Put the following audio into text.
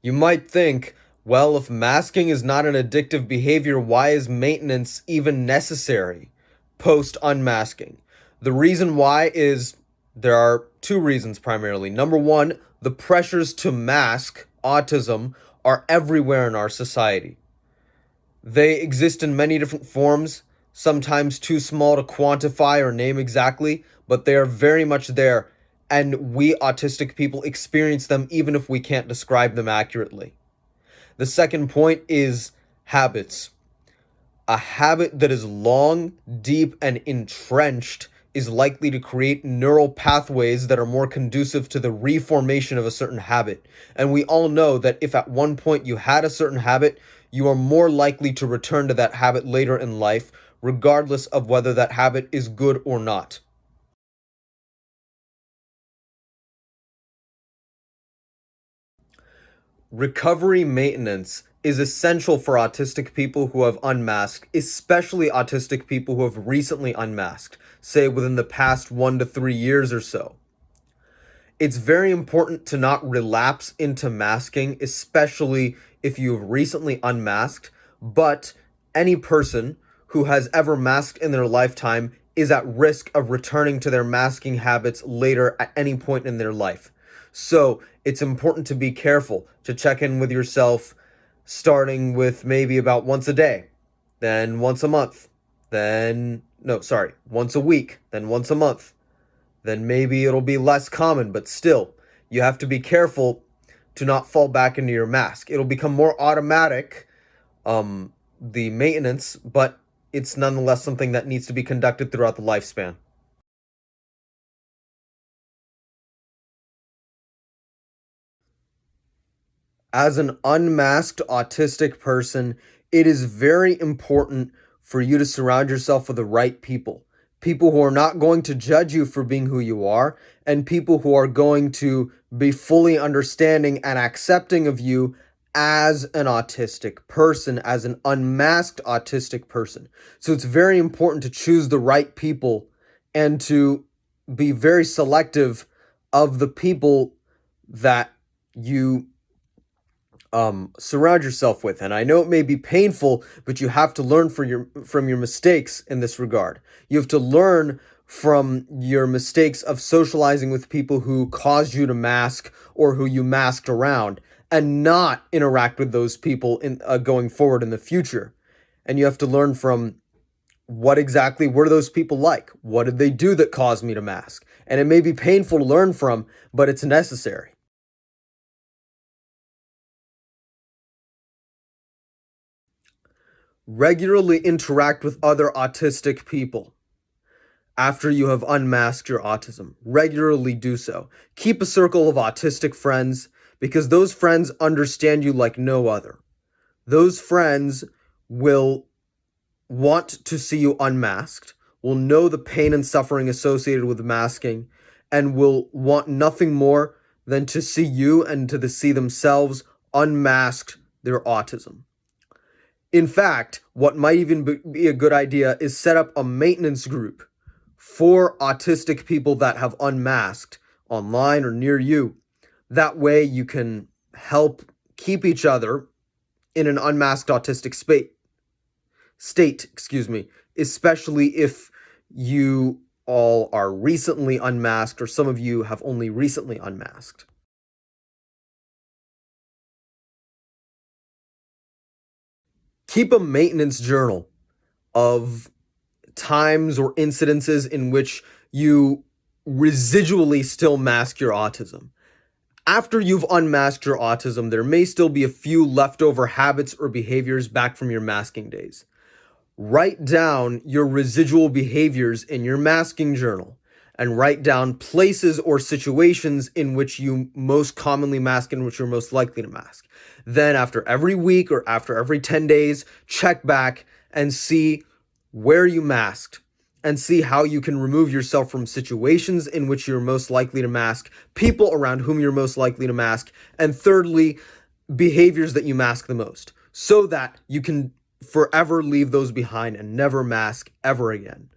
You might think, well, if masking is not an addictive behavior, why is maintenance even necessary post unmasking? The reason why is there are two reasons primarily. Number one, the pressures to mask autism are everywhere in our society. They exist in many different forms, sometimes too small to quantify or name exactly, but they are very much there, and we autistic people experience them even if we can't describe them accurately. The second point is habits. A habit that is long, deep, and entrenched is likely to create neural pathways that are more conducive to the reformation of a certain habit. And we all know that if at one point you had a certain habit, you are more likely to return to that habit later in life, regardless of whether that habit is good or not. Recovery maintenance is essential for autistic people who have unmasked, especially autistic people who have recently unmasked, say within the past 1 to 3 years or so. It's very important to not relapse into masking, especially if you have recently unmasked, but any person who has ever masked in their lifetime is at risk of returning to their masking habits later at any point in their life. So it's important to be careful, to check in with yourself, starting with maybe about once a day, then once a month, then, no, sorry, once a week, then once a month. Then maybe it'll be less common, but still, you have to be careful to not fall back into your mask. It'll become more automatic, the maintenance, but it's nonetheless something that needs to be conducted throughout the lifespan. As an unmasked autistic person, it is very important for you to surround yourself with the right people. People who are not going to judge you for being who you are, and people who are going to be fully understanding and accepting of you as an autistic person, as an unmasked autistic person. So it's very important to choose the right people and to be very selective of the people that you surround yourself with. And I know it may be painful, but you have to learn from your mistakes in this regard. You have to learn from your mistakes of socializing with people who caused you to mask or who you masked around, and not interact with those people in going forward in the future. And you have to learn from what exactly were those people like? What did they do that caused me to mask? And it may be painful to learn from, but it's necessary. Regularly interact with other autistic people after you have unmasked your autism. Regularly do so. Keep a circle of autistic friends because those friends understand you like no other. Those friends will want to see you unmasked, will know the pain and suffering associated with masking, and will want nothing more than to see you and to see themselves unmasked their autism. In fact, what might even be a good idea is set up a maintenance group for autistic people that have unmasked online or near you. That way you can help keep each other in an unmasked autistic state, especially if you all are recently unmasked or some of you have only recently unmasked. Keep a maintenance journal of times or incidences in which you residually still mask your autism. After you've unmasked your autism, there may still be a few leftover habits or behaviors back from your masking days. Write down your residual behaviors in your masking journal and write down places or situations in which you most commonly mask and which you're most likely to mask. Then after every week or after every 10 days, check back and see where you masked and see how you can remove yourself from situations in which you're most likely to mask, people around whom you're most likely to mask, and thirdly, behaviors that you mask the most, so that you can forever leave those behind and never mask ever again.